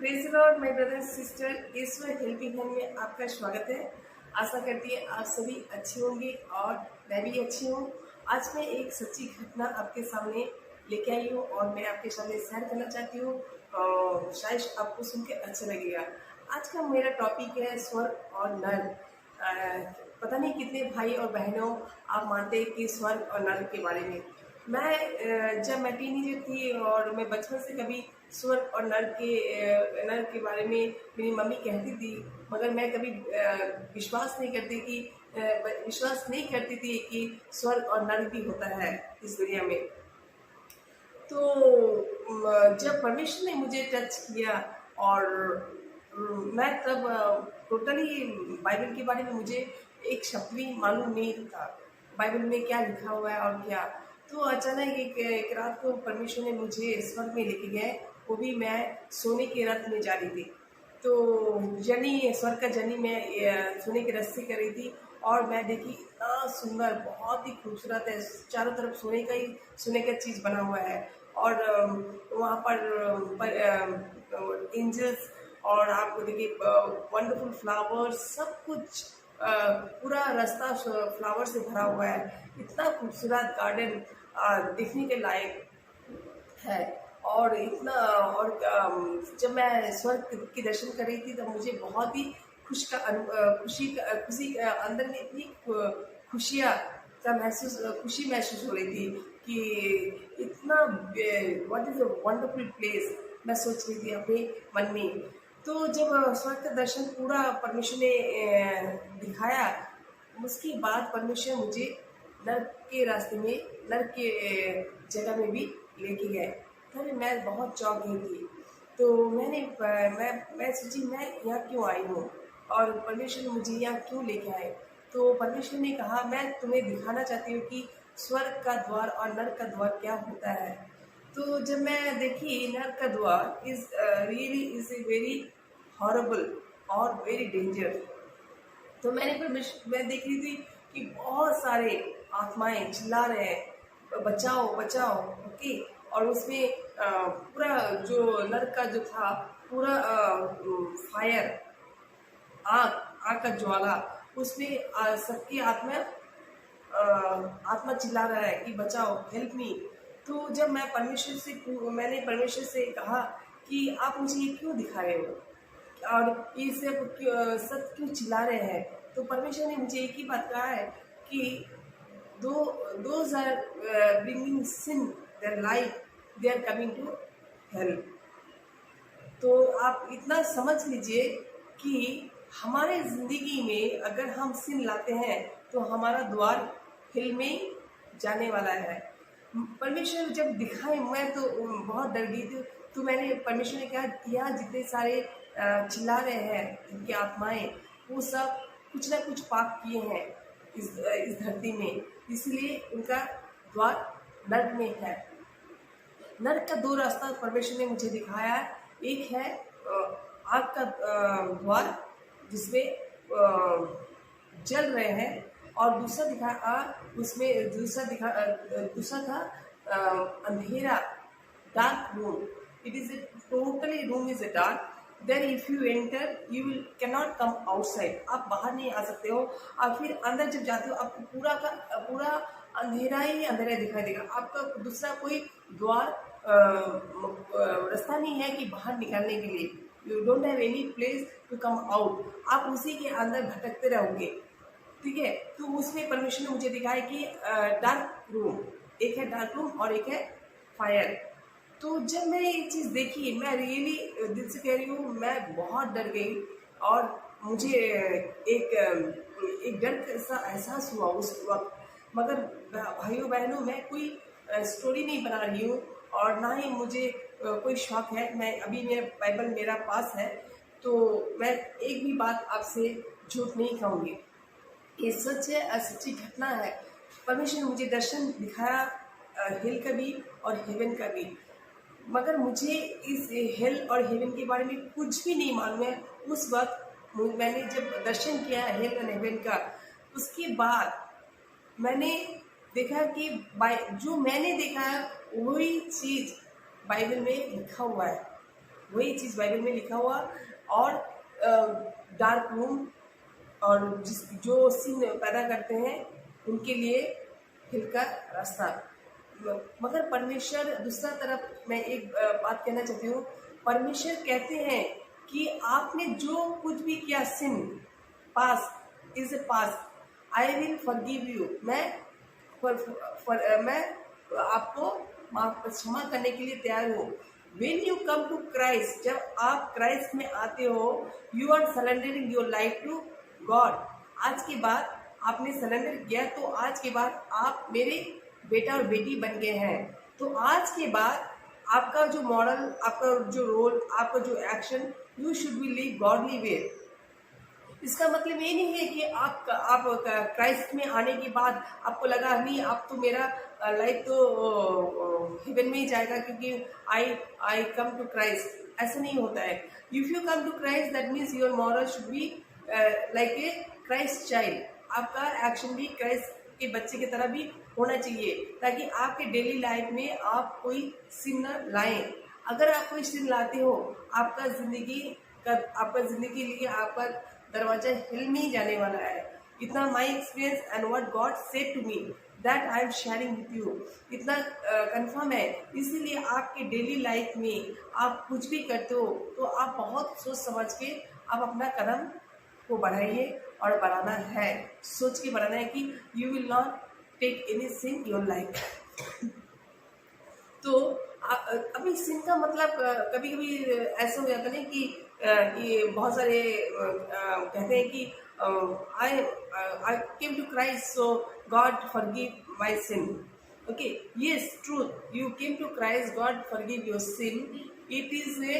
Praise the Lord my brother sister, Ishwar helping hand में आपका स्वागत है। आशा करती है आप सभी अच्छे होंगे और मैं भी अच्छी हूँ। आज मैं एक सच्ची घटना आपके सामने लेके आई हूँ और मैं आपके सामने शेयर करना चाहती हूँ और शायद आपको सुन के अच्छा लगेगा। आज का मेरा टॉपिक है स्वर्ग और नर्क। पता नहीं कितने भाई और बहनों आप मानते हैं कि स्वर्ग और नर्क के बारे में। जब मैं टीनेजर थी और मैं बचपन से कभी स्वर्ग और नर्क के बारे में मेरी मम्मी कहती थी, मगर मैं कभी विश्वास नहीं करती थी कि स्वर्ग और नर्क भी होता है इस दुनिया में। तो जब परमेश्वर ने मुझे टच किया और मैं तब टोटली बाइबल के बारे में मुझे एक शब्द भी मालूम नहीं था, बाइबल में क्या लिखा हुआ है और क्या। तो अचानक एक रात को परमेश्वर ने मुझे स्वर्ग में लेके गए, वो भी मैं सोने के रथ में जा रही थी। तो स्वर्ग का जर्नी मैं सोने के रथ से कर रही थी और मैं देखी इतना सुंदर, बहुत ही खूबसूरत है। चारों तरफ सोने का चीज़ बना हुआ है और वहाँ पर एंजल्स और आपको देखिए वंडरफुल फ्लावर्स, सब कुछ पूरा रास्ता फ्लावर से भरा हुआ है। इतना खूबसूरत गार्डन देखने के लायक है। और इतना और जब मैं स्वर्ग के दर्शन कर रही थी तब मुझे बहुत ही खुशी अंदर में इतनी खुशी महसूस हो रही थी कि इतना what is a wonderful place, मैं सोच रही थी अपने मन में। तो जब स्वर्ग का दर्शन पूरा परमेश्वर ने दिखाया, उसके बाद परमेश्वर मुझे नर्क के रास्ते में, नर्क के जगह में भी लेके गए। तभी मैं बहुत चौंक गई थी। तो मैं सोची मैं यहाँ क्यों आई हूँ और परमेश्वर मुझे यहाँ क्यों लेके आए। तो परमेश्वर ने कहा मैं तुम्हें दिखाना चाहती हूँ कि स्वर्ग का द्वार और नर्क का द्वार क्या होता है। तो जब मैं देखी नर्क का द्वार is really is a very horrible और वेरी डेंजर। तो मैं देख रही थी कि बहुत सारे आत्माएं चिल्ला रहे हैं, बचाओ बचाओ। ओके। और उसमें पूरा जो नर्क का जो था, पूरा फायर, आग आग का ज्वाला, उसमें सबकी आत्मा चिल्ला रहा है कि बचाओ, हेल्प मी। तो जब मैंने परमेश्वर से कहा कि आप मुझे ये क्यों दिखा रहे हो और ये सब क्यों चिल्ला रहे हैं। तो परमेश्वर ने मुझे एक ही बात कहा है कि those are bringing sin their life, they are coming to hell। तो आप इतना समझ लीजिए कि हमारे ज़िंदगी में अगर हम सिन लाते हैं तो हमारा द्वार हिल में जाने वाला है। परमेश्वर जब दिखाए, मैं तो बहुत डर गई थी। तो मैंने परमेश्वर ने कहा यहाँ जितने सारे चिल्ला रहे हैं, इनकी आत्माएं, वो सब कुछ ना कुछ पाप किए हैं इस धरती में, इसलिए उनका द्वार नर्क में है। नर्क का दो रास्ता परमेश्वर ने मुझे दिखाया है। एक है आग का द्वार जिसमें जल रहे हैं, और दूसरा था अंधेरा, dark room. It is totally room is a dark. Then if you enter you will can not come outside, आप बाहर नहीं आ सकते हो। और फिर अंदर जब जाते हो आपको पूरा अंधेरा ही अंधेरा दिखाई देगा। आपका दूसरा कोई द्वार रास्ता नहीं है कि बाहर निकलने के लिए। You don't have any place to come out, आप उसी के अंदर भटकते रहोगे। ठीक है। तो उसमें परमेश्वर ने मुझे दिखाया कि डार्क रूम, एक है डार्क रूम और एक है फायर। तो जब मैं ये चीज़ देखी, मैं रियली दिल से कह रही हूँ, मैं बहुत डर गई और मुझे एक डर सा एहसास हुआ उस वक्त। मगर भाइयों बहनों, मैं कोई स्टोरी नहीं बना रही हूँ और ना ही मुझे कोई शौक है। मैं अभी मेरा बाइबल मेरा पास है, तो मैं एक भी बात आपसे झूठ नहीं कहूँगी। ये सच है, सच्ची घटना है। परमेश्वर ने मुझे दर्शन दिखाया हेल का भी और हेवन का भी, मगर मुझे इस हेल और हेवन के बारे में कुछ भी नहीं मालूम है। उस वक्त मैंने जब दर्शन किया हेल और हेवन का, उसके बाद मैंने देखा कि जो मैंने देखा है वही चीज़ बाइबल में लिखा हुआ है। वही चीज़ बाइबल में लिखा हुआ। और डार्क रूम और जो सिन पैदा करते हैं उनके लिए हिल का रास्ता। मगर परमेश्वर दूसरा तरफ मैं एक बात कहना चाहती हूँ। परमेश्वर कहते हैं कि आपने जो कुछ भी किया sin pass is a pass, I will forgive you. मैं आपको क्षमा करने के लिए तैयार हूँ। When you come to Christ, जब आप क्राइस्ट में आते हो, you are surrendering your life to God. आज के बाद आपने सरेंडर किया तो आज के बाद आप मेरे बेटा और बेटी बन गए हैं। तो आज के बाद आपका जो मॉडल, आपका जो रोल, आपका जो action, you should be live godly way. इसका मतलब ये नहीं है कि आप क्राइस्ट में आने के बाद आपको लगा नहीं अब तो मेरा लाइफ तो हेवन में ही जाएगा क्योंकि आई कम टू क्राइस्ट। ऐसा नहीं होता है। If you come to Christ that means your moral should be like a Christ child. आपका एक्शन भी क्राइस्ट के बच्चे की तरह भी होना चाहिए ताकि आपके डेली लाइफ में आप कोई सिन न लाएं। अगर आप कोई सिन लाते हो, आपका जिंदगी के लिए आपका दरवाजा हिल नहीं जाने वाला है। इतना my experience and what God said to me that I am sharing with you, इतना कंफर्म है। इसीलिए आपके डेली लाइफ में आप कुछ भी करते हो तो आप बहुत सोच समझ के आप अपना कदम को बढ़ाइए। और बढ़ाना है, सोच के बढ़ाना है कि you will not take any sin your life. तो अभी सिन का मतलब कभी कभी ऐसा हो जाता है कि बहुत सारे कहते हैं कि I came to Christ so God forgive my sin. Okay, yes truth, you came to Christ, God forgive your sin. It is a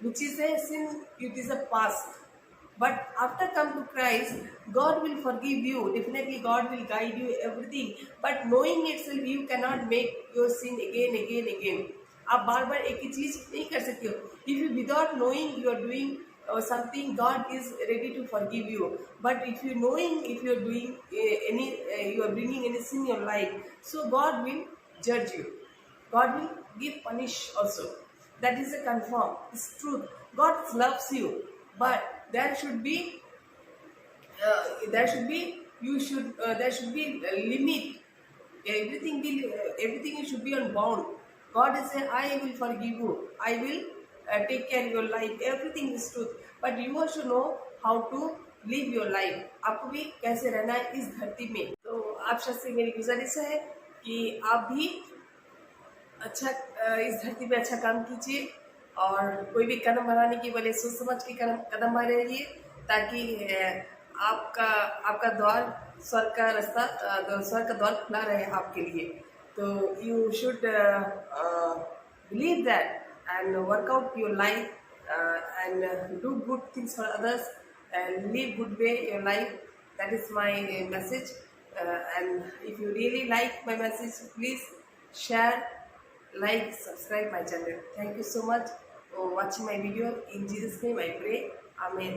which is a sin, it is a past. But after come to Christ, God will forgive you. Definitely God will guide you everything. But knowing itself, you cannot make your sin again. आप बार बार एक ही चीज नहीं कर सकते हो। If you without knowing you are doing something, God is ready to forgive you. But if you knowing, if you are doing you are bringing any sin in your life, so God will judge you. God will give punish also. That is a confirm. It's truth. God loves you, but there should be there should be limit. Everything should be on bound. God is saying, I will forgive you, I will take care of your life, everything is truth, but you also know how to live your life। आपको भी कैसे रहना है इस धरती में। तो आप सबसे मेरी गुजारिश है कि आप भी अच्छा इस धरती पे अच्छा काम कीजिए और कोई भी कदम बढ़ाने की पहले सोच समझ के कदम बढ़ाइए ताकि आपका द्वार स्वर्ग का रास्ता, स्वर्ग का द्वार खुला रहे आपके लिए। तो you should believe that and work out your life and do good things for others and live good way your life. That is my message and if you really like my message please share, like, subscribe my channel. Thank you so much for watching my video. In Jesus' name I pray. Amen.